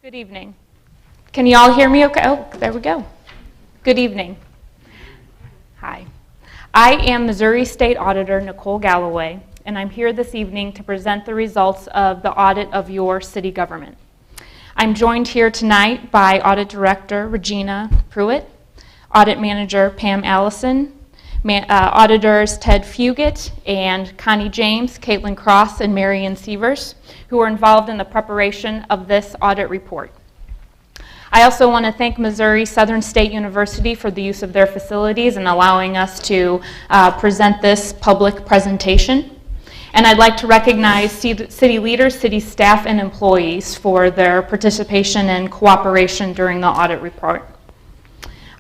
Good evening. Can you all hear me okay? Oh, there we go. Good evening. Hi. I am Missouri State Auditor Nicole Galloway, and I'm here this evening to present the results of the audit of your city government. I'm joined here tonight by Audit Director Regina Pruitt, Audit Manager Pam Allison, Auditors Ted Fugit and Connie James, Caitlin Cross, and Marion Sievers, who were involved in the preparation of this audit report. I also want to thank Missouri Southern State University for the use of their facilities and allowing us to present this public presentation. And I'd like to recognize city leaders, city staff, and employees for their participation and cooperation during the audit report.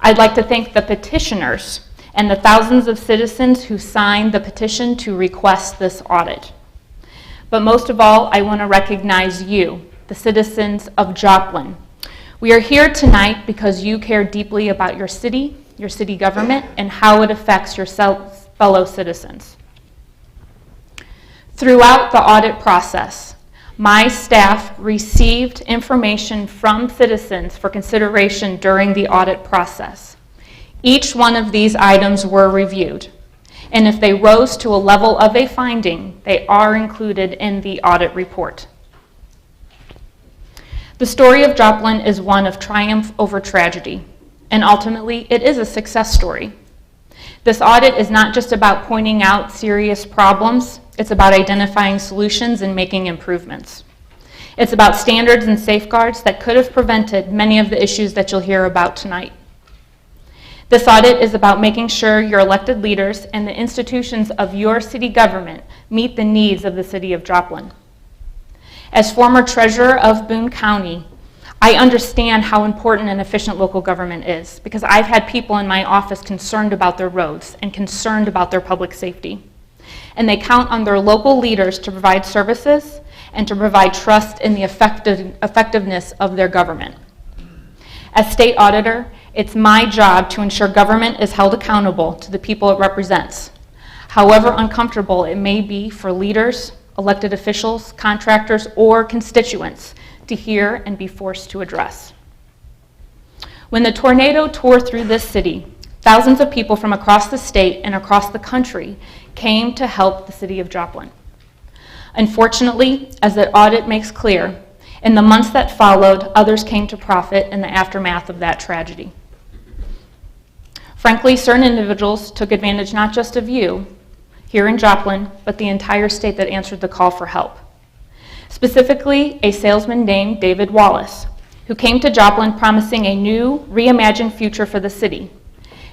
I'd like to thank the petitioners and the thousands of citizens who signed the petition to request this audit. But most of all, I want to recognize you, the citizens of Joplin. We are here tonight because you care deeply about your city government, and how it affects your fellow citizens. Throughout the audit process, my staff received information from citizens for consideration during the audit process. Each one of these items were reviewed, and if they rose to a level of a finding, they are included in the audit report. The story of Joplin is one of triumph over tragedy, and ultimately it is a success story. This audit is not just about pointing out serious problems, it's about identifying solutions and making improvements. It's about standards and safeguards that could have prevented many of the issues that you'll hear about tonight. This audit is about making sure your elected leaders and the institutions of your city government meet the needs of the city of Joplin. As former treasurer of Boone County, I understand how important and efficient local government is because I've had people in my office concerned about their roads and concerned about their public safety. And they count on their local leaders to provide services and to provide trust in the effectiveness of their government. As state auditor, it's my job to ensure government is held accountable to the people it represents, however uncomfortable it may be for leaders, elected officials, contractors, or constituents to hear and be forced to address. When the tornado tore through this city, thousands of people from across the state and across the country came to help the city of Joplin. Unfortunately, as the audit makes clear, in the months that followed, others came to profit in the aftermath of that tragedy. Frankly, certain individuals took advantage not just of you here in Joplin, but the entire state that answered the call for help. Specifically, a salesman named David Wallace, who came to Joplin promising a new, reimagined future for the city.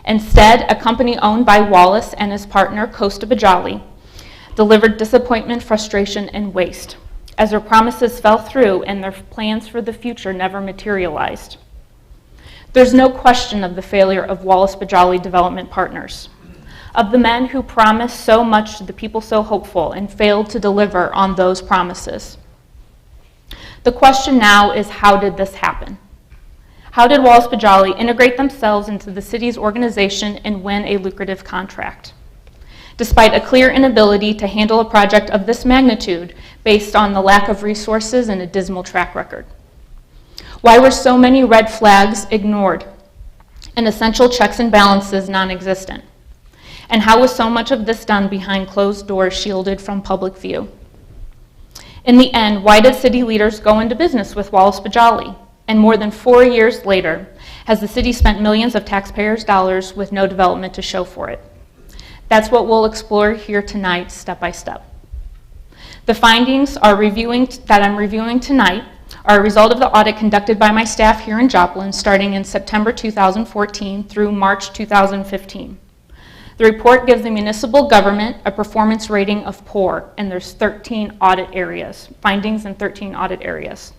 Instead, a company owned by Wallace and his partner, Costa Bajali, delivered disappointment, frustration, and waste, as their promises fell through and their plans for the future never materialized. There's no question of the failure of Wallace Bajali Development Partners, of the men who promised so much to the people so hopeful and failed to deliver on those promises. The question now is, how did this happen? How did Wallace Bajali integrate themselves into the city's organization and win a lucrative contract, despite a clear inability to handle a project of this magnitude based on the lack of resources and a dismal track record? Why were so many red flags ignored and essential checks and balances non-existent? And how was so much of this done behind closed doors shielded from public view? In the end, why did city leaders go into business with Wallace Bajali? And more than 4 years later, has the city spent millions of taxpayers' dollars with no development to show for it? That's what we'll explore here tonight, step by step. The findings that I'm reviewing tonight are a result of the audit conducted by my staff here in Joplin starting in September 2014 through March 2015. The report gives the municipal government a performance rating of poor, and there's 13 audit areas, findings in 13 audit areas.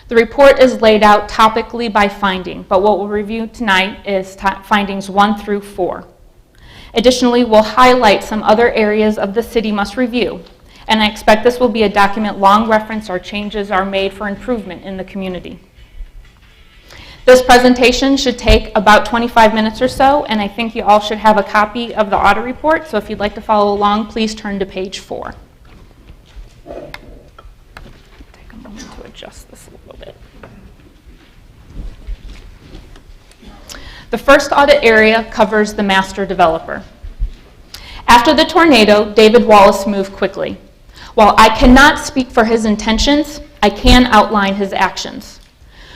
The report is laid out topically by finding, but what we'll review tonight is findings 1 through 4. Additionally, we'll highlight some other areas of the city must review, and I expect this will be a document long reference or changes are made for improvement in the community. This presentation should take about 25 minutes or so, and I think you all should have a copy of the audit report, so if you'd like to follow along, please turn to page 4. Take a moment to adjust this a little bit. The first audit area covers the master developer. After the tornado, David Wallace moved quickly. While I cannot speak for his intentions, I can outline his actions.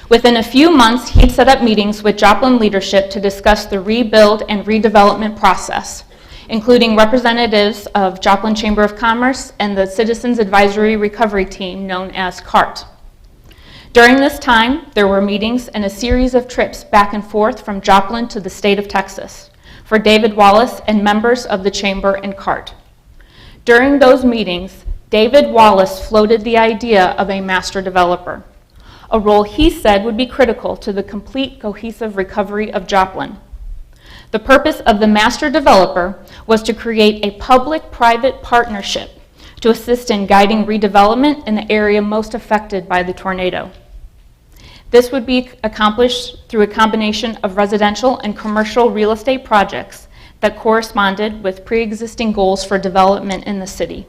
Within a few months, he set up meetings with Joplin leadership to discuss the rebuild and redevelopment process, including representatives of Joplin Chamber of Commerce and the Citizens Advisory Recovery Team known as CART. During this time, there were meetings and a series of trips back and forth from Joplin to the state of Texas for David Wallace and members of the Chamber and CART. During those meetings, David Wallace floated the idea of a master developer, a role he said would be critical to the complete cohesive recovery of Joplin. The purpose of the master developer was to create a public-private partnership to assist in guiding redevelopment in the area most affected by the tornado. This would be accomplished through a combination of residential and commercial real estate projects that corresponded with pre-existing goals for development in the city.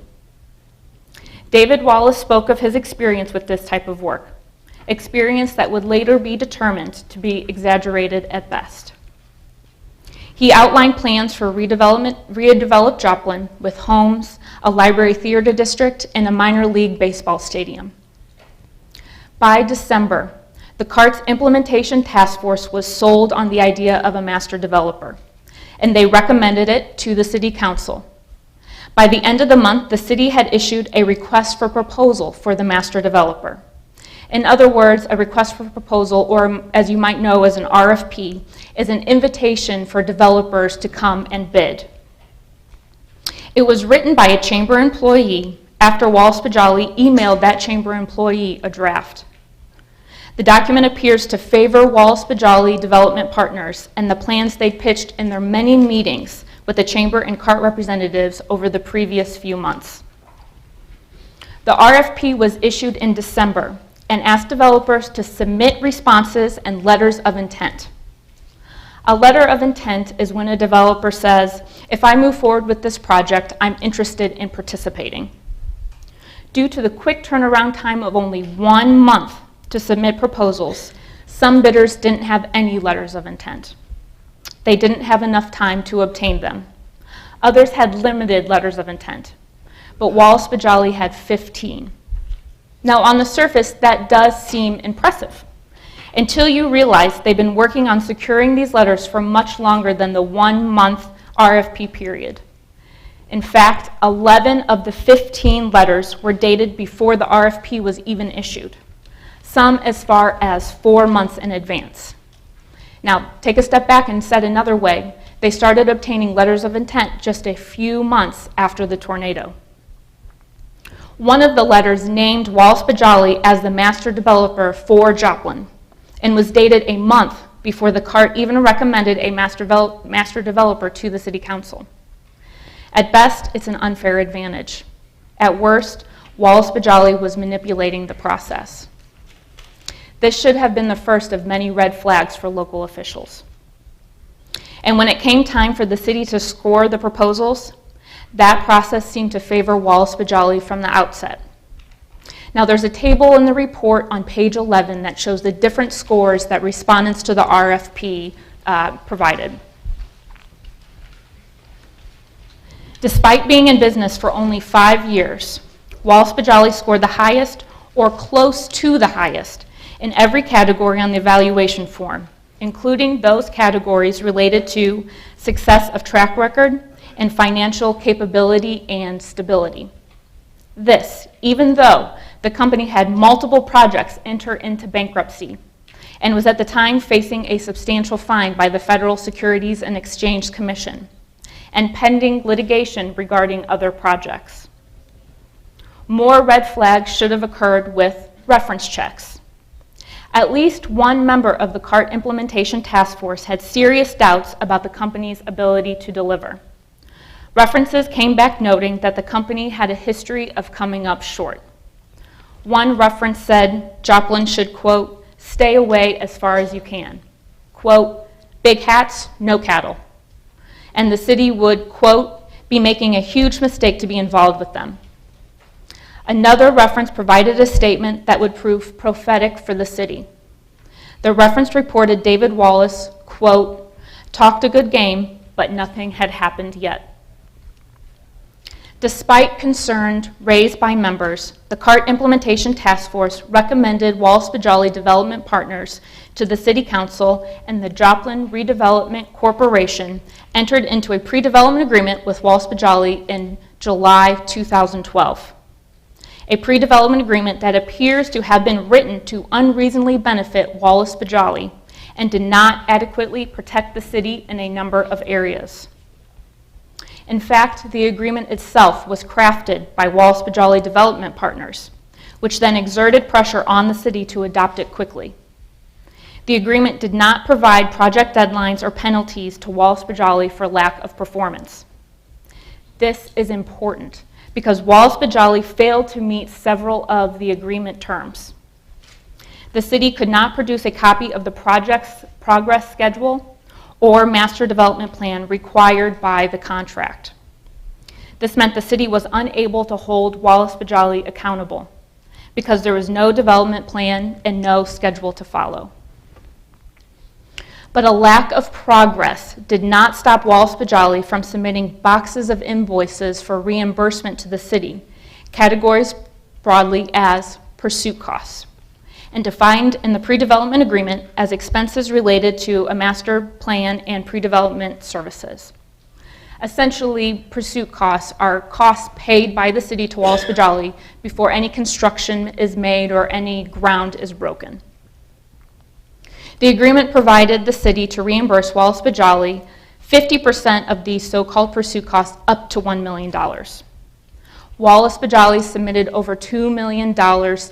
David Wallace spoke of his experience with this type of work, experience that would later be determined to be exaggerated at best. He outlined plans for redevelop Joplin with homes, a library theater district, and a minor league baseball stadium. By December, the CART's implementation task force was sold on the idea of a master developer, and they recommended it to the city council. By the end of the month, the city had issued a request for proposal for the master developer. In other words, a request for proposal, or as you might know as an RFP, is an invitation for developers to come and bid. It was written by a chamber employee after Wallace-Pajali emailed that chamber employee a draft. The document appears to favor Wallace-Pajali development partners and the plans they pitched in their many meetings with the chamber and CART representatives over the previous few months. The RFP was issued in December and asked developers to submit responses and letters of intent. A letter of intent is when a developer says, if I move forward with this project, I'm interested in participating. Due to the quick turnaround time of only 1 month to submit proposals, some bidders didn't have any letters of intent. They didn't have enough time to obtain them. Others had limited letters of intent, but Wallace-Pajali had 15. Now, on the surface, that does seem impressive, until you realize they've been working on securing these letters for much longer than the 1 month RFP period. In fact, 11 of the 15 letters were dated before the RFP was even issued, some as far as 4 months in advance. Now, take a step back and said another way, they started obtaining letters of intent just a few months after the tornado. One of the letters named Wallace-Pajali as the master developer for Joplin and was dated a month before the CART even recommended a master developer to the city council. At best, it's an unfair advantage. At worst, Wallace-Pajali was manipulating the process. This should have been the first of many red flags for local officials. And when it came time for the city to score the proposals, that process seemed to favor Wallace-Pajali from the outset. Now, there's a table in the report on page 11 that shows the different scores that respondents to the RFP provided. Despite being in business for only 5 years, Wallace-Pajali scored the highest or close to the highest in every category on the evaluation form, including those categories related to success of track record and financial capability and stability. This, even though the company had multiple projects enter into bankruptcy and was at the time facing a substantial fine by the Federal Securities and Exchange Commission and pending litigation regarding other projects. More red flags should have occurred with reference checks. At least one member of the CART implementation task force had serious doubts about the company's ability to deliver. References came back noting that the company had a history of coming up short. One reference said Joplin should, quote, stay away as far as you can. Quote, big hats, no cattle. And the city would, quote, be making a huge mistake to be involved with them. Another reference provided a statement that would prove prophetic for the city. The reference reported David Wallace, quote, talked a good game, but nothing had happened yet. Despite concerns raised by members, the CART Implementation Task Force recommended Wallace-Pajali Development Partners to the City Council, and the Joplin Redevelopment Corporation entered into a pre-development agreement with Wallace-Pajali in July 2012. A pre-development agreement that appears to have been written to unreasonably benefit Wallace-Pajali and did not adequately protect the city in a number of areas. In fact, the agreement itself was crafted by Wallace-Pajali Development Partners, which then exerted pressure on the city to adopt it quickly. The agreement did not provide project deadlines or penalties to Wallace-Pajali for lack of performance. This is important because Wallace-Pajali failed to meet several of the agreement terms. The city could not produce a copy of the project's progress schedule or master development plan required by the contract. This meant the city was unable to hold Wallace-Pajali accountable because there was no development plan and no schedule to follow. But a lack of progress did not stop Wallace-Pajali from submitting boxes of invoices for reimbursement to the city, categorized broadly as pursuit costs, and defined in the pre-development agreement as expenses related to a master plan and pre-development services. Essentially, pursuit costs are costs paid by the city to Wallace-Pajali before any construction is made or any ground is broken. The agreement provided the city to reimburse Wallace-Pajali 50% of these so-called pursuit costs up to $1 million. Wallace-Pajali submitted over $2 million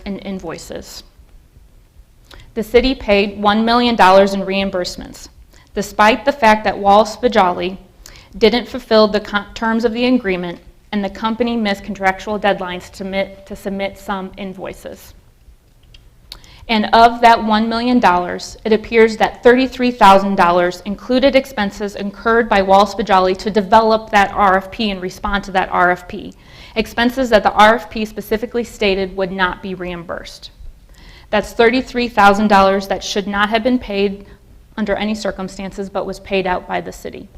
in invoices. The city paid $1 million in reimbursements, despite the fact that Wallace-Pajali didn't fulfill the terms of the agreement and the company missed contractual deadlines to submit some invoices. And of that $1 million, it appears that $33,000 included expenses incurred by Wallace-Pajali to develop that RFP and respond to that RFP, expenses that the RFP specifically stated would not be reimbursed. That's $33,000 that should not have been paid under any circumstances, but was paid out by the city.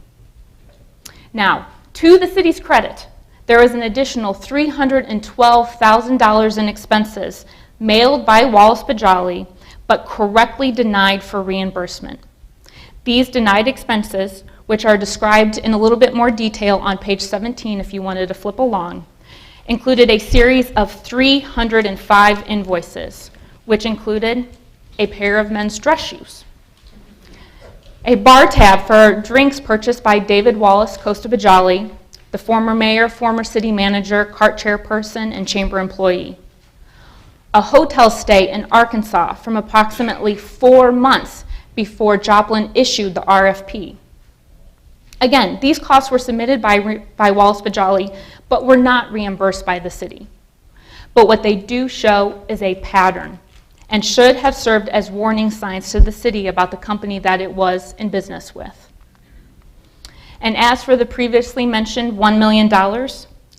Now, to the city's credit, there is an additional $312,000 in expenses mailed by Wallace-Pajali, but correctly denied for reimbursement. These denied expenses, which are described in a little bit more detail on page 17 if you wanted to flip along, included a series of 305 invoices, which included a pair of men's dress shoes, a bar tab for drinks purchased by David Wallace Costa-Pajali, the former mayor, former city manager, CART chairperson, and chamber employee, a hotel stay in Arkansas from approximately 4 months before Joplin issued the RFP. Again, these costs were submitted by Wallace-Pajali, but were not reimbursed by the city. But what they do show is a pattern, and should have served as warning signs to the city about the company that it was in business with. And as for the previously mentioned $1 million,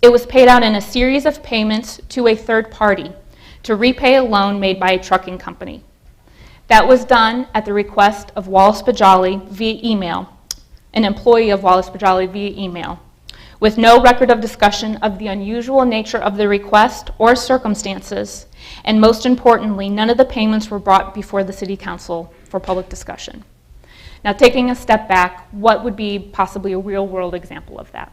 it was paid out in a series of payments to a third party to repay a loan made by a trucking company. That was done at the request of Wallace-Pajali via email, an employee of Wallace-Pajali via email, with no record of discussion of the unusual nature of the request or circumstances, and most importantly, none of the payments were brought before the City Council for public discussion. Now, taking a step back, what would be possibly a real-world example of that?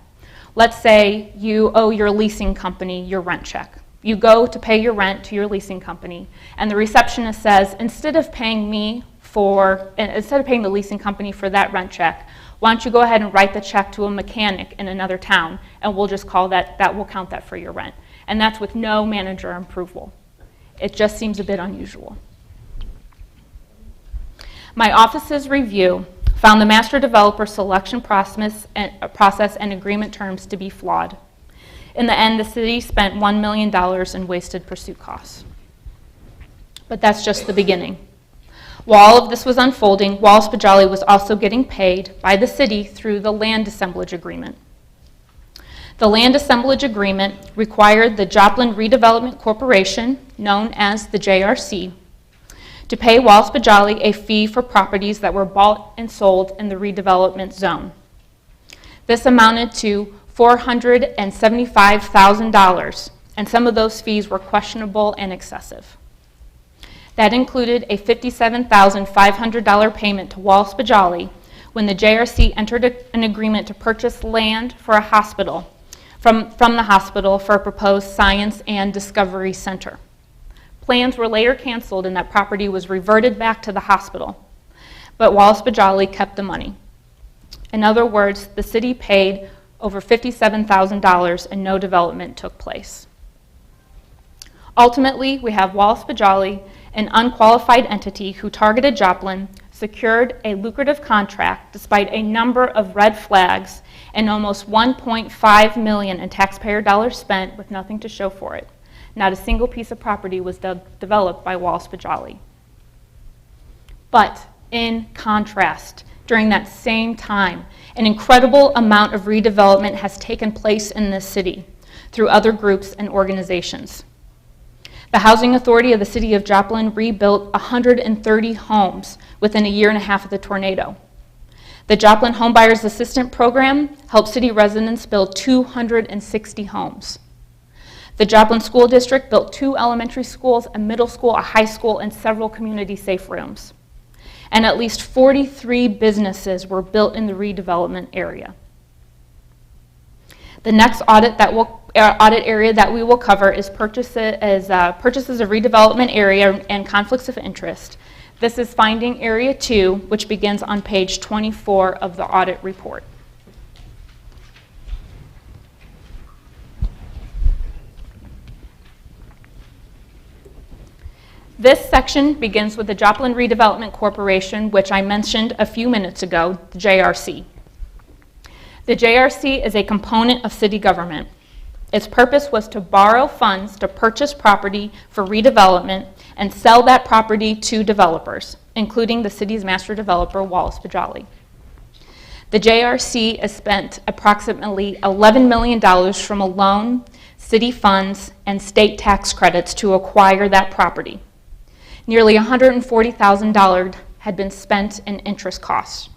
Let's say you owe your leasing company your rent check. You go to pay your rent to your leasing company, and the receptionist says, instead of paying the leasing company for that rent check, why don't you go ahead and write the check to a mechanic in another town, and we'll just call that we'll count that for your rent. And that's with no manager approval. It just seems a bit unusual. My office's review found the master developer selection process and agreement terms to be flawed. In the end, the city spent $1 million in wasted pursuit costs. But that's just the beginning. While all of this was unfolding, Wallace-Pajali was also getting paid by the city through the land assemblage agreement. The land assemblage agreement required the Joplin Redevelopment Corporation, known as the JRC, to pay Wallace Bajali a fee for properties that were bought and sold in the redevelopment zone. This amounted to $475,000, and some of those fees were questionable and excessive. That included a $57,500 payment to Wallace Bajali when the JRC entered an agreement to purchase land for a hospital from the hospital for a proposed science and discovery center. Plans were later canceled and that property was reverted back to the hospital, but Wallace Bajali kept the money. In other words, the city paid over $57,000 and no development took place. Ultimately, we have Wallace Bajali, an unqualified entity who targeted Joplin, secured a lucrative contract despite a number of red flags and almost $1.5 million in taxpayer dollars spent with nothing to show for it. Not a single piece of property was developed by Wallace Bajali. But in contrast, during that same time, an incredible amount of redevelopment has taken place in this city through other groups and organizations. The Housing Authority of the City of Joplin rebuilt 130 homes within a year and a half of the tornado. The Joplin Homebuyers Assistance Program helped city residents build 260 homes. The Joplin School District built 2 elementary schools, a middle school, a high school, and several community safe rooms. And at least 43 businesses were built in the redevelopment area. The next audit area that we will cover is purchases of redevelopment area and conflicts of interest. This is finding area 2, which begins on page 24 of the audit report. This section begins with the Joplin Redevelopment Corporation, which I mentioned a few minutes ago, the JRC. The JRC is a component of city government. Its purpose was to borrow funds to purchase property for redevelopment and sell that property to developers, including the city's master developer, Wallace Bajali. The JRC has spent approximately $11 million from a loan, city funds, and state tax credits to acquire that property. Nearly $140,000 had been spent in interest costs.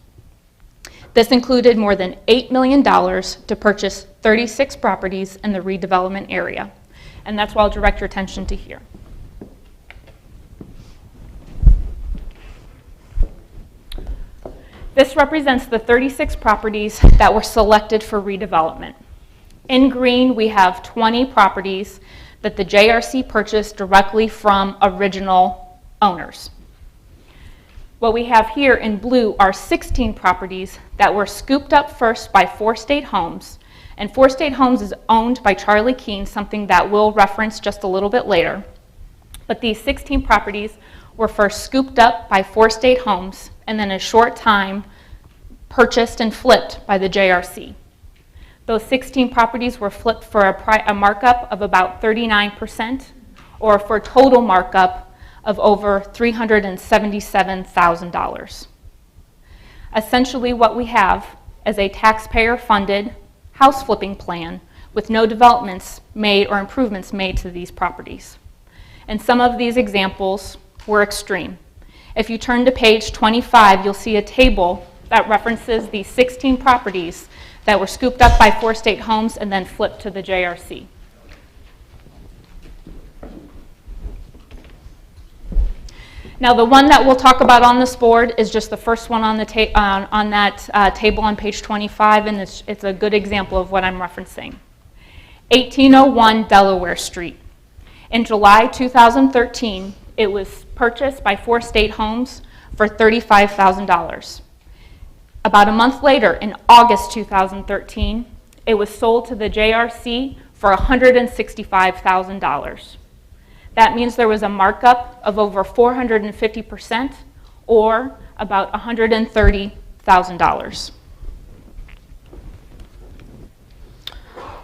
This included more than $8 million to purchase 36 properties in the redevelopment area. And that's why I'll direct your attention to here. This represents the 36 properties that were selected for redevelopment. In green, we have 20 properties that the JRC purchased directly from original owners. What we have here in blue are 16 properties that were scooped up first by 4 State Homes. And 4 State Homes is owned by Charlie Keene, something that we'll reference just a little bit later. But these 16 properties were first scooped up by 4 State Homes and then in a short time purchased and flipped by the JRC. Those 16 properties were flipped for a markup of about 39%, or for a total markup of over $377,000. Essentially what we have is a taxpayer-funded house flipping plan with no developments made or improvements made to these properties. And some of these examples were extreme. If you turn to page 25, you'll see a table that references these 16 properties that were scooped up by 4 State Homes and then flipped to the JRC. Now, the one that we'll talk about on this board is just the first one on, the that table on page 25, and it's a good example of what I'm referencing. 1801 Delaware Street. In July 2013, it was purchased by 4 State Homes for $35,000. About a month later, in August 2013, it was sold to the JRC for $165,000. That means there was a markup of over 450%, or about $130,000.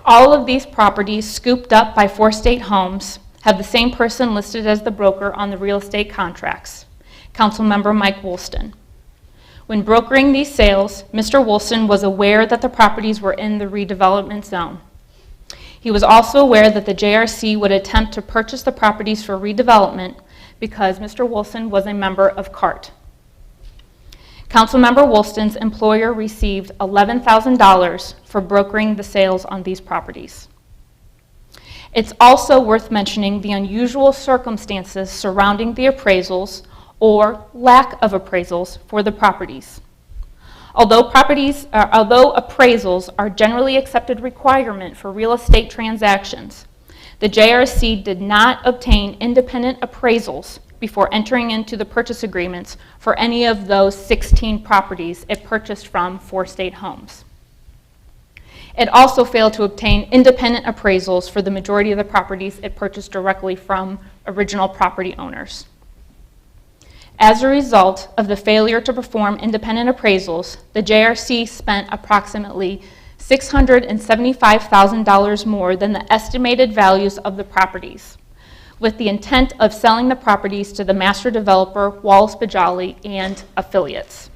All of these properties scooped up by 4 State Homes have the same person listed as the broker on the real estate contracts, Councilmember Mike Woolston. When brokering these sales, Mr. Woolston was aware that the properties were in the redevelopment zone. He was also aware that the JRC would attempt to purchase the properties for redevelopment because Mr. Wilson was a member of CART. Councilmember Woolston's employer received $11,000 for brokering the sales on these properties. It's also worth mentioning the unusual circumstances surrounding the appraisals or lack of appraisals for the properties. Although appraisals are generally accepted requirement for real estate transactions, the JRC did not obtain independent appraisals before entering into the purchase agreements for any of those 16 properties it purchased from 4 State Homes. It also failed to obtain independent appraisals for the majority of the properties it purchased directly from original property owners. As a result of the failure to perform independent appraisals, the JRC spent approximately $675,000 more than the estimated values of the properties, with the intent of selling the properties to the master developer, Wallace Bajali, and affiliates.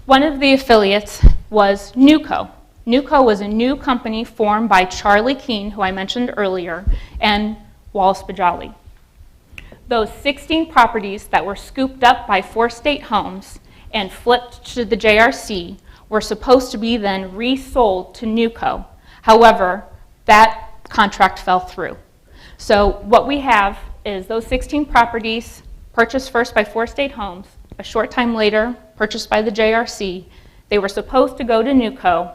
One of the affiliates was NewCo. NewCo was a new company formed by Charlie Keene, who I mentioned earlier, and Wallace Bajali. Those 16 properties that were scooped up by 4 State Homes and flipped to the JRC were supposed to be then resold to NewCo. However, that contract fell through. So what we have is those 16 properties purchased first by 4 State Homes, a short time later purchased by the JRC. They were supposed to go to NewCo,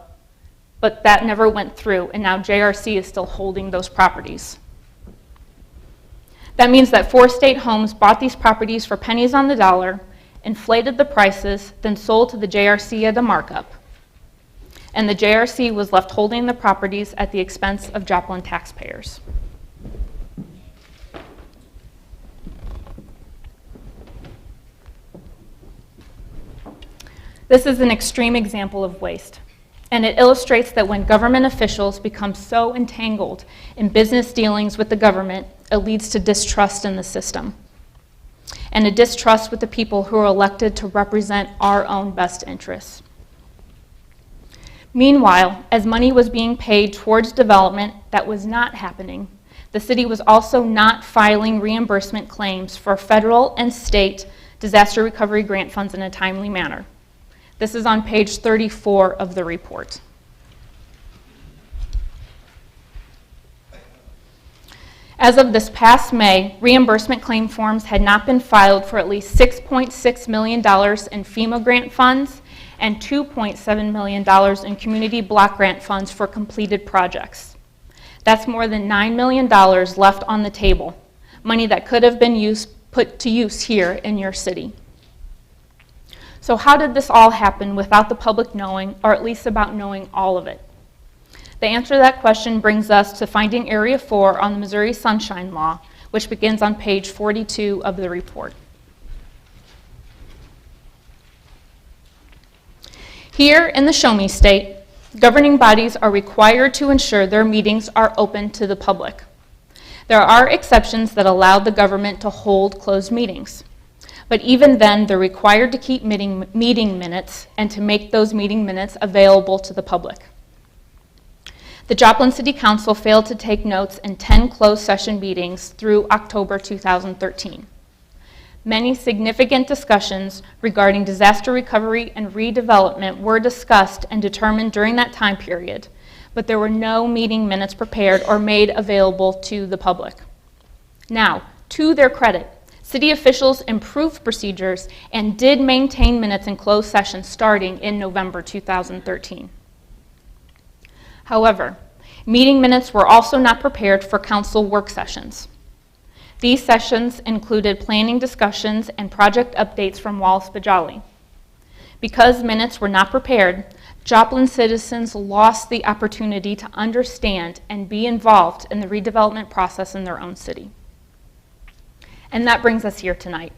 but that never went through, and now JRC is still holding those properties. That means that 4 State Homes bought these properties for pennies on the dollar, inflated the prices, then sold to the JRC at a markup. And the JRC was left holding the properties at the expense of Joplin taxpayers. This is an extreme example of waste, and it illustrates that when government officials become so entangled in business dealings with the government, it leads to distrust in the system, and a distrust with the people who are elected to represent our own best interests. Meanwhile, as money was being paid towards development that was not happening, the city was also not filing reimbursement claims for federal and state disaster recovery grant funds in a timely manner. This is on page 34 of the report. As of this past May, reimbursement claim forms had not been filed for at least $6.6 million in FEMA grant funds and $2.7 million in community block grant funds for completed projects. That's more than $9 million left on the table, money that could have been put to use here in your city. So how did this all happen without the public knowing, or at least about knowing all of it? The answer to that question brings us to finding Area 4 on the Missouri Sunshine Law, which begins on page 42 of the report. Here in the Show Me State, governing bodies are required to ensure their meetings are open to the public. There are exceptions that allow the government to hold closed meetings. But even then, they're required to keep meeting minutes and to make those meeting minutes available to the public. The Joplin City Council failed to take notes in 10 closed session meetings through October 2013. Many significant discussions regarding disaster recovery and redevelopment were discussed and determined during that time period, but there were no meeting minutes prepared or made available to the public. Now, to their credit, city officials improved procedures and did maintain minutes in closed session starting in November 2013. However, meeting minutes were also not prepared for council work sessions. These sessions included planning discussions and project updates from Wallace Bajali. Because minutes were not prepared, Joplin citizens lost the opportunity to understand and be involved in the redevelopment process in their own city. And that brings us here tonight.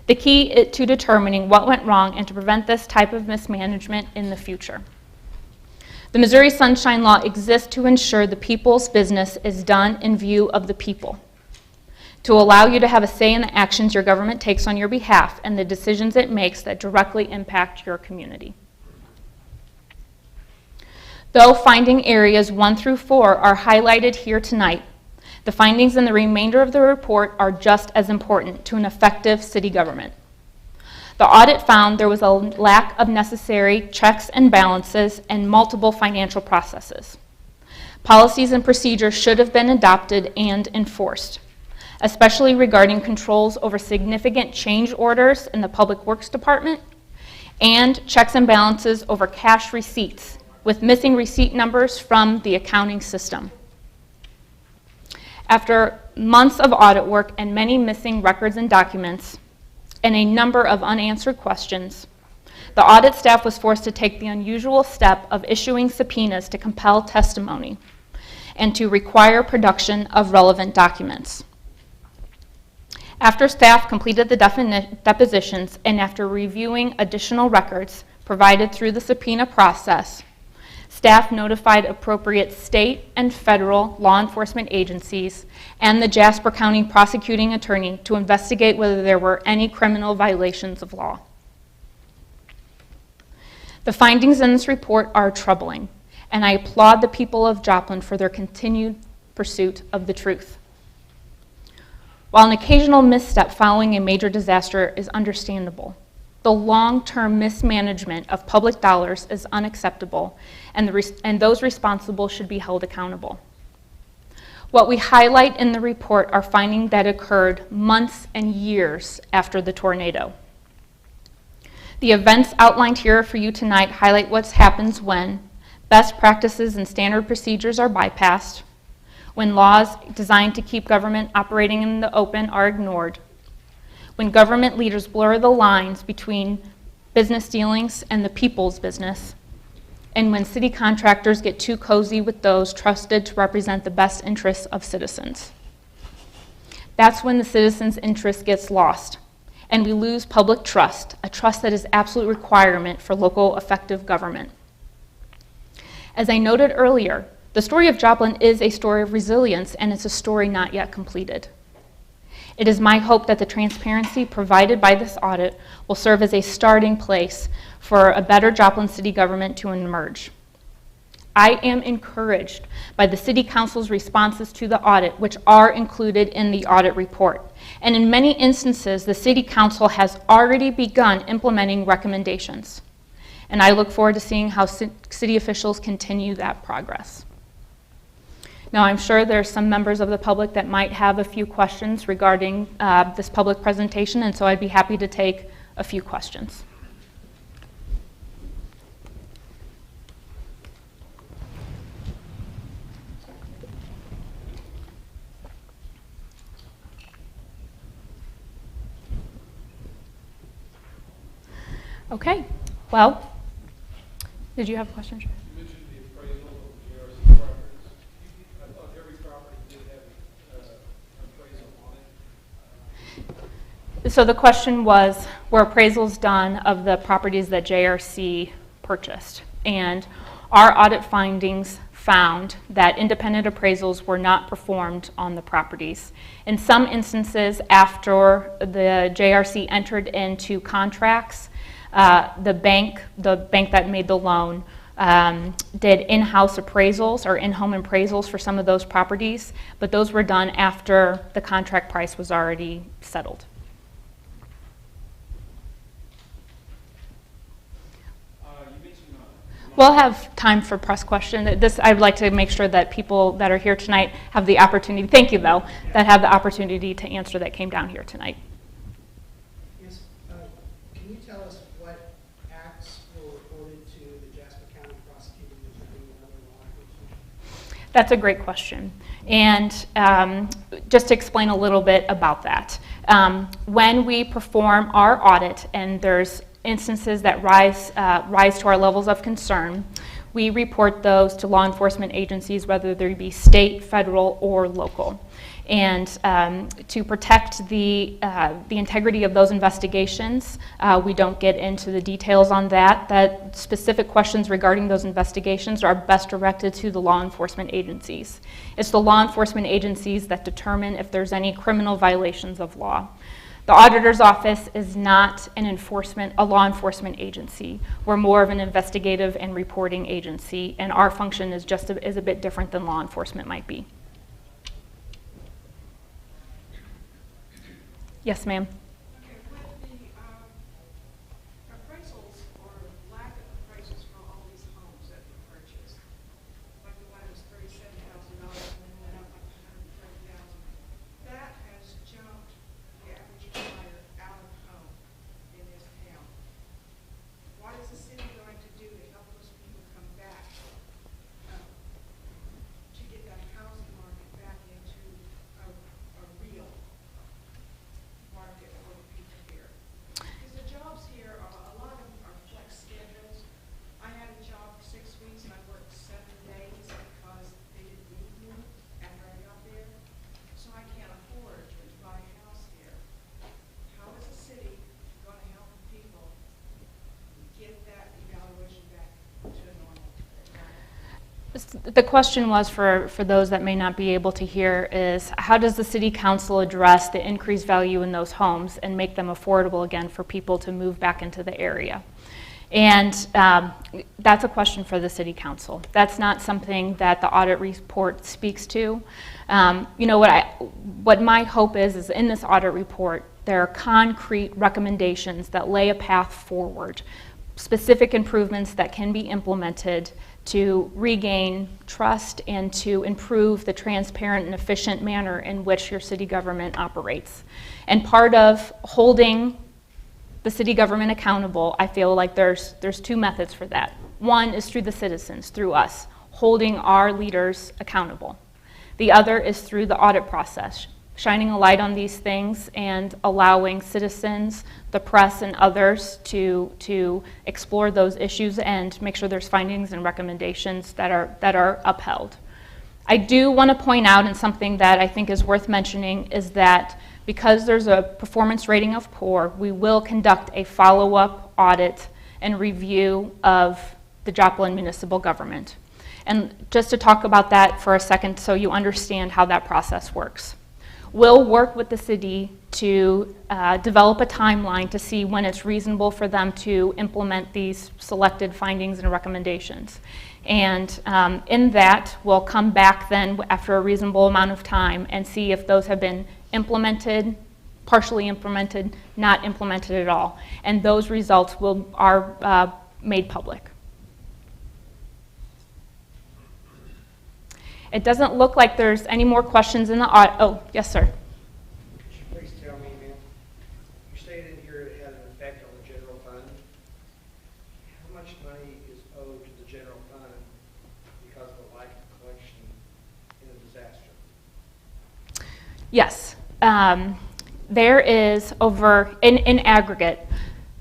The key to determining what went wrong and to prevent this type of mismanagement in the future. The Missouri Sunshine Law exists to ensure the people's business is done in view of the people, to allow you to have a say in the actions your government takes on your behalf and the decisions it makes that directly impact your community. Though finding areas 1 through 4 are highlighted here tonight, the findings in the remainder of the report are just as important to an effective city government. The audit found there was a lack of necessary checks and balances and multiple financial processes. Policies and procedures should have been adopted and enforced, especially regarding controls over significant change orders in the Public Works Department and checks and balances over cash receipts with missing receipt numbers from the accounting system. After months of audit work and many missing records and documents and a number of unanswered questions, the audit staff was forced to take the unusual step of issuing subpoenas to compel testimony and to require production of relevant documents. After staff completed the depositions and after reviewing additional records provided through the subpoena process, staff notified appropriate state and federal law enforcement agencies and the Jasper County prosecuting attorney to investigate whether there were any criminal violations of law. The findings in this report are troubling, and I applaud the people of Joplin for their continued pursuit of the truth. While an occasional misstep following a major disaster is understandable, the long-term mismanagement of public dollars is unacceptable, and those responsible should be held accountable. What we highlight in the report are findings that occurred months and years after the tornado. The events outlined here for you tonight highlight what happens when best practices and standard procedures are bypassed, when laws designed to keep government operating in the open are ignored, when government leaders blur the lines between business dealings and the people's business, and when city contractors get too cozy with those trusted to represent the best interests of citizens. That's when the citizens' interest gets lost, and we lose public trust, a trust that is an absolute requirement for local effective government. As I noted earlier, the story of Joplin is a story of resilience, and it's a story not yet completed. It is my hope that the transparency provided by this audit will serve as a starting place for a better Joplin city government to emerge. I am encouraged by the City Council's responses to the audit, which are included in the audit report. And in many instances, the City Council has already begun implementing recommendations. And I look forward to seeing how city officials continue that progress. Now, I'm sure there are some members of the public that might have a few questions regarding this public presentation, and so I'd be happy to take a few questions. Okay, well, did you have a question? You mentioned the appraisal of the GRC properties. I thought every property did have an appraisal on it. So the question was, were appraisals done of the properties that JRC purchased? And our audit findings found that independent appraisals were not performed on the properties. In some instances, after the JRC entered into contracts, the bank that made the loan did in-house appraisals or in-home appraisals for some of those properties, but those were done after the contract price was already settled. We'll have time for press question. I'd like to make sure that people that are here tonight have the opportunity, thank you though, that have the opportunity to answer that came down here tonight. Yes, can you tell us what acts were reported to the Jasper County prosecuting attorney and other law enforcement? That's a great question. And just to explain a little bit about that. When we perform our audit and there's instances that rise to our levels of concern, we report those to law enforcement agencies, whether they be state, federal, or local. And to protect the integrity of those investigations, we don't get into the details on that. That specific questions regarding those investigations are best directed to the law enforcement agencies. It's the law enforcement agencies that determine if there's any criminal violations of law. The auditor's office is not a law enforcement agency. We're more of an investigative and reporting agency, and our function is a bit different than law enforcement might be. Yes, ma'am. Okay, with the appraisals or lack of appraisals for all these homes that were purchased, like the one that was $37,000 and then went up like $130,000, that has jumped the average buyer out of home in this town. What is the city going to do to help those people come back to get that housing market back into a real market for the people here? Because the jobs here, a lot of them are flex schedules. I had a job for 6 weeks and I worked 7 days because they didn't need me after I got there. So I can't afford to buy a house here. How is the city going to help the people get that evaluation back to normal? The question was, for those that may not be able to hear, is how does the city council address the increased value in those homes and make them affordable again for people to move back into the area? And that's a question for the city council. That's not something that the audit report speaks to. You know, what my hope is in this audit report, there are concrete recommendations that lay a path forward, specific improvements that can be implemented to regain trust and to improve the transparent and efficient manner in which your city government operates. And part of holding the city government accountable, I feel like there's 2 methods for that. One is through the citizens, through us, holding our leaders accountable. The other is through the audit process, shining a light on these things and allowing citizens, the press, and others to explore those issues and make sure there's findings and recommendations that are upheld. I do want to point out, and something that I think is worth mentioning, is that because there's a performance rating of poor, we will conduct a follow-up audit and review of the Joplin municipal government. And just to talk about that for a second so you understand how that process works. We'll work with the city to develop a timeline to see when it's reasonable for them to implement these selected findings and recommendations. And in that, we'll come back then after a reasonable amount of time and see if those have been implemented, partially implemented, not implemented at all. And those results are made public. It doesn't look like there's any more questions in the audit. Oh, yes, sir. Could you please tell me, ma'am, you stated here it had an effect on the general fund. How much money is owed to the general fund because of the lack of collection in a disaster? Yes. There is over, in aggregate,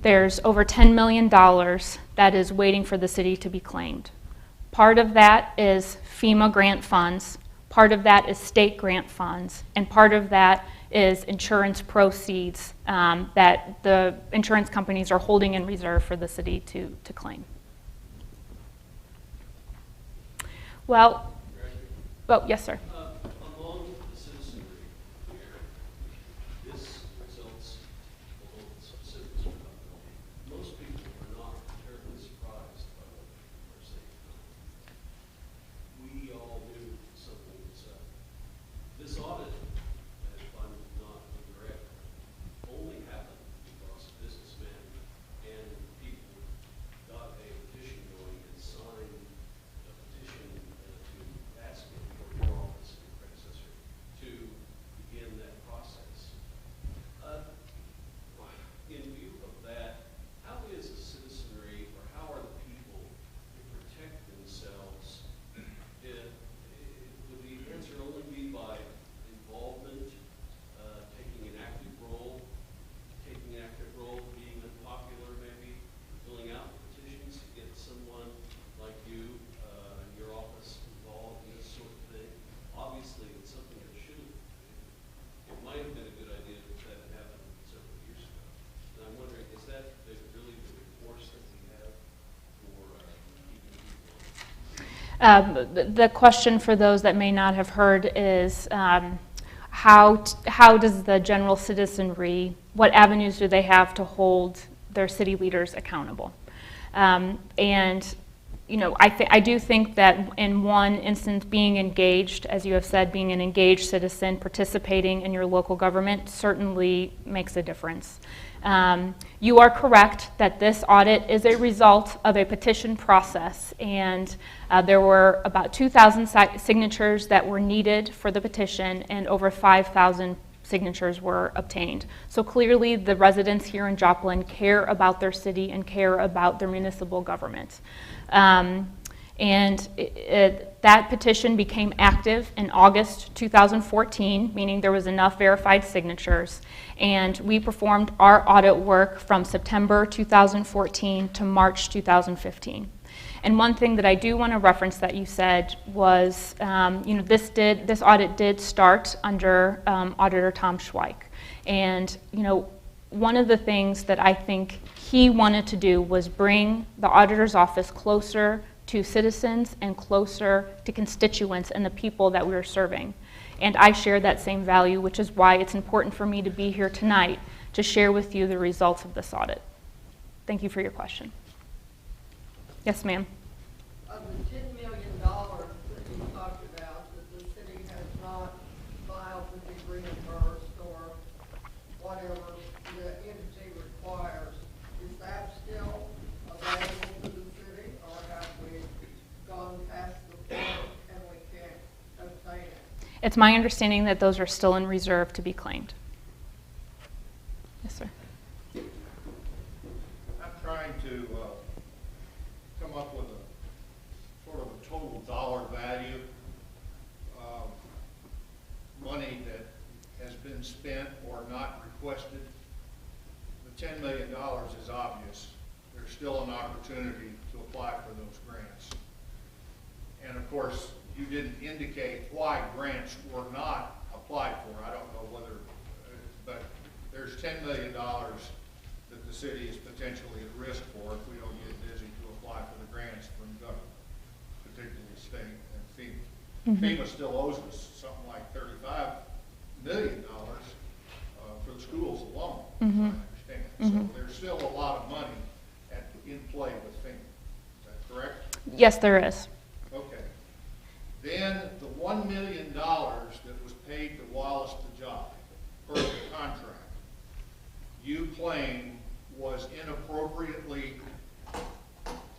there's over $10 million that is waiting for the city to be claimed. Part of that is FEMA grant funds, part of that is state grant funds, and part of that is insurance proceeds that the insurance companies are holding in reserve for the city to claim. Well, oh, yes, sir. Among the citizenry here, this results, although the specifics are not known, most people are not terribly surprised by what people are saying. We all knew something was up. This audit, if I'm not incorrect, only happened because businessmen and people got a petition going and signed a petition to ask for your office and predecessor to begin that process. In view of that, how is the citizenry, or how are the people to protect themselves? Would the answer only be by involvement, taking an active role, being unpopular maybe, filling out petitions to get someone like you and your office involved in this sort of thing? Obviously, it's something that should have, it might have been a good idea if that had happened several years ago. And I'm wondering, is that really the recourse that we have for keeping people? The question for those that may not have heard is how does the general citizenry, what avenues do they have to hold their city leaders accountable? And you know, I do think that in one instance, being engaged, as you have said, being an engaged citizen, participating in your local government certainly makes a difference. You are correct that this audit is a result of a petition process, and there were about 2,000 signatures that were needed for the petition, and over 5,000 signatures were obtained. So clearly the residents here in Joplin care about their city and care about their municipal government. That petition became active in August 2014, meaning there was enough verified signatures, and we performed our audit work from September 2014 to March 2015. And one thing that I do want to reference that you said was, you know, this audit did start under Auditor Tom Schweik. And, you know, one of the things that I think he wanted to do was bring the auditor's office closer to citizens and closer to constituents and the people that we were serving. And I share that same value, which is why it's important for me to be here tonight to share with you the results of this audit. Thank you for your question. Yes, ma'am. Of the $10 million that you talked about, that the city has not filed to be reimbursed or whatever the entity requires, is that still available to the city, or have we gone past the point and we can't obtain it? It's my understanding that those are still in reserve to be claimed. Yes, sir. I'm trying to come up with a sort of a total dollar value of money that has been spent or not requested. The $10 million is obvious. There's still an opportunity to apply for those grants. And of course, you didn't indicate why grants were not applied for. I don't know whether, but there's $10 million that the city is potentially at risk for if we don't get busy to apply for the grants from government, particularly state and FEMA. FEMA still owes us something like $35 million for the schools alone, as I understand. So there's still a lot of money in play with FEMA. Is that correct? Yes, there is. Okay. Then the $1 million that was paid to Wallace Pajali per the contract, you claim was inappropriately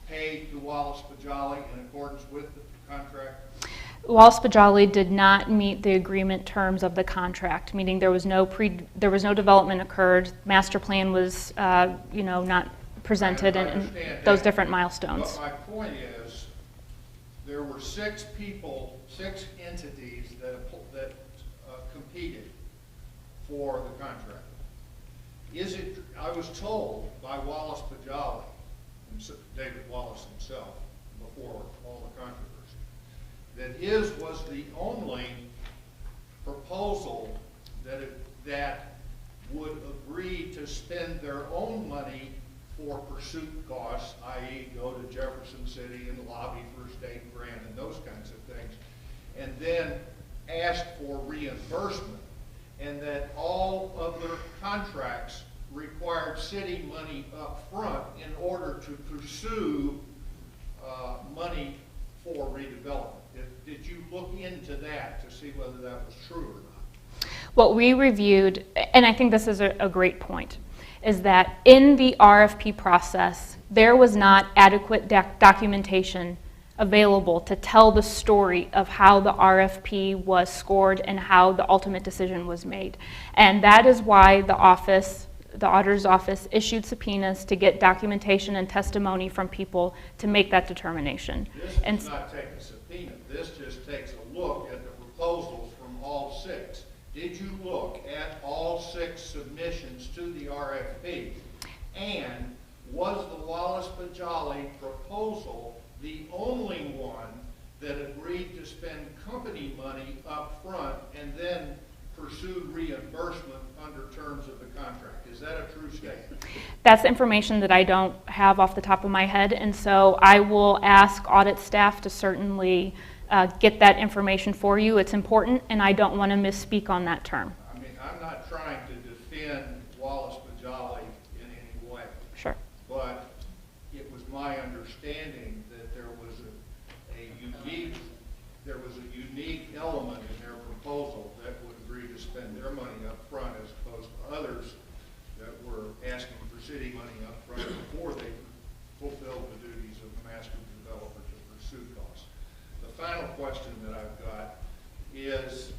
paid to Wallace Pajali in accordance with the contract? Wallace Pajali did not meet the agreement terms of the contract, meaning there was no development occurred, master plan was you know, not presented, and those different milestones. But my point is, there were 6 people, 6 entities that competed for the contract. I was told by Wallace Pajali, David Wallace himself, before all the controversy, that his was the only proposal that would agree to spend their own money for pursuit costs, i.e. go to Jefferson City and lobby for a state grant and those kinds of things, and then ask for reimbursement, and that all of their contracts required city money up front in order to pursue money for redevelopment. Did you look into that to see whether that was true or not? What we reviewed, and I think this is a great point, is that in the RFP process, there was not adequate documentation available to tell the story of how the RFP was scored and how the ultimate decision was made. And that is why the auditor's office issued subpoenas to get documentation and testimony from people to make that determination. This does not take a subpoena. This just takes a look at the proposals from all 6. Did you look at all 6 submissions to the RFP? And was the Wallace Pajali proposal the only one that agreed to spend company money up front and then pursue reimbursement under terms of the contract? Is that a true statement? That's information that I don't have off the top of my head, and so I will ask audit staff to certainly get that information for you. It's important, and I don't want to misspeak on that term. I mean, I'm not trying to defend Wallace Bajali in any way, Sure. but it was my understanding that there was a unique element in their proposal that would agree to spend their money up front as opposed to others that were asking for city money up front before they fulfilled the duties of master developer to pursue costs. The final question that I've got is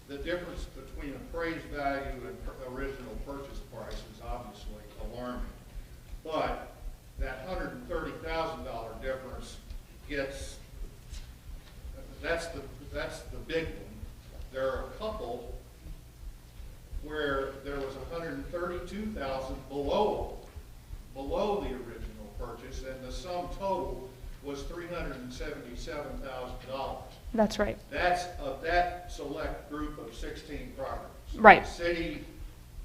the difference between appraised value and original purchase price is obviously alarming. But that $130,000 difference that's the big one. There are a couple where there was $132,000 below the original purchase, and the sum total was $377,000. That's right. That's of that select group of 16 properties. Right. The city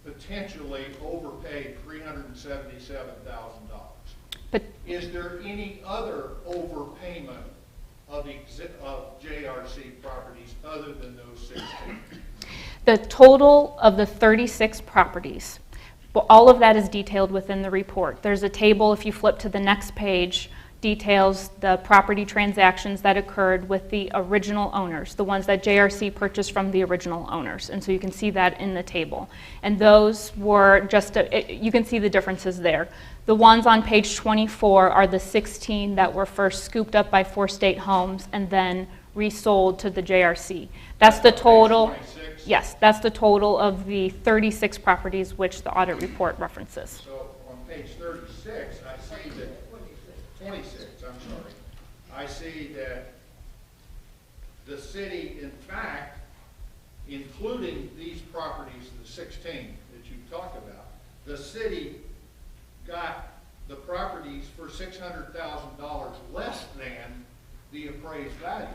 potentially overpaid $377,000. But Is there any other overpayment of JRC properties other than those 16? the total of the 36 properties, all of that is detailed within the report. There's a table, if you flip to the next page, details the property transactions that occurred with the original owners, the ones that JRC purchased from the original owners. And so you can see that in the table. And those were just, you can see the differences there. The ones on page 24 are the 16 that were first scooped up by Four State Homes and then resold to the JRC. That's the total. Page 26? Yes, that's the total of the 36 properties which the audit report references. So on page 36, I see that 26, I'm sorry. I see that the city, in fact, including these properties, the 16 that you talked about, the city got the properties for $600,000 less than the appraised value.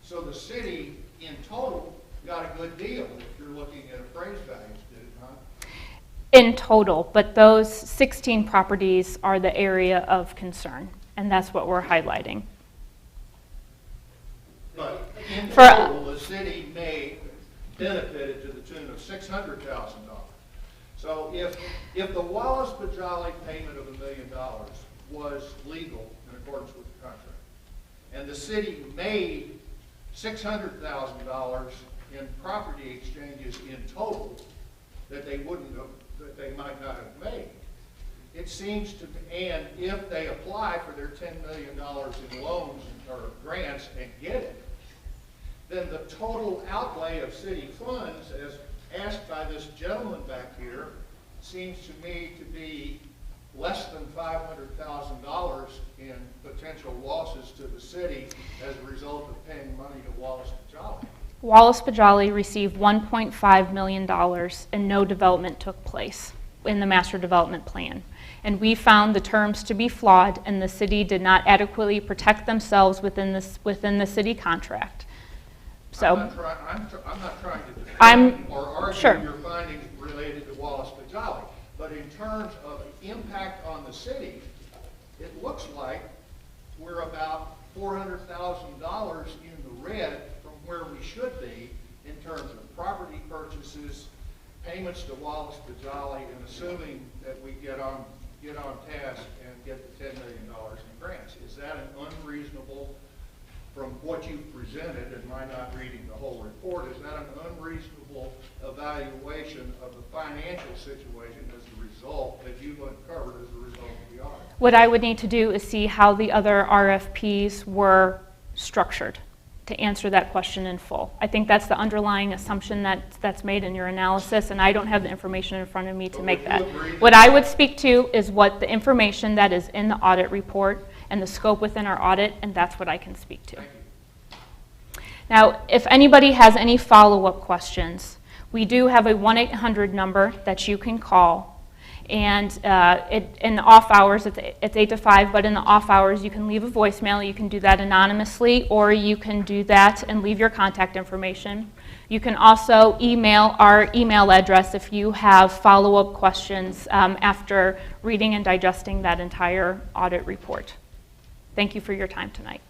So the city, in total, got a good deal if you're looking at appraised values, did it not? In total, but those 16 properties are the area of concern, and that's what we're highlighting. But in For- total, the city benefited to the tune of $600,000. So if the Wallace Bajali payment of $1 million was legal in accordance with the contract, and the city made $600,000 in property exchanges in total that they might not have made, it seems to, and if they apply for their $10 million in loans or grants and get it, then the total outlay of city funds, as asked by this gentleman back here, seems to me to be less than $500,000 in potential losses to the city as a result of paying money to Wallace Bajali. Wallace Bajali received $1.5 million and no development took place in the master development plan. And we found the terms to be flawed, and the city did not adequately protect themselves within the city contract. So I'm not trying to I'm- defend or argue sure. your findings related to Wallace Bajali, but in terms of impact on the city, it looks like we're about $400,000 in the red from where we should be in terms of property purchases, payments to Wallace Bajali, and assuming that we get on task and get the $10 million in grants. Is that an unreasonable, from what you've presented, and my not reading the whole report, is that an unreasonable evaluation of the financial situation as a result that you've uncovered as a result of the audit? what I would need to do is see how the other RFPs were structured to answer that question in full. I think that's the underlying assumption that's made in your analysis, and I don't have the information in front of me to But make would that. you agree that- What I would speak to is what the information that is in the audit report and the scope within our audit, and that's what I can speak to. Thank you. Now, if anybody has any follow-up questions, we do have a 1-800 number that you can call. And in the off hours, it's 8 to 5, but in the off hours, you can leave a voicemail. You can do that anonymously, or you can do that and leave your contact information. You can also email our email address if you have follow-up questions after reading and digesting that entire audit report. Thank you for your time tonight.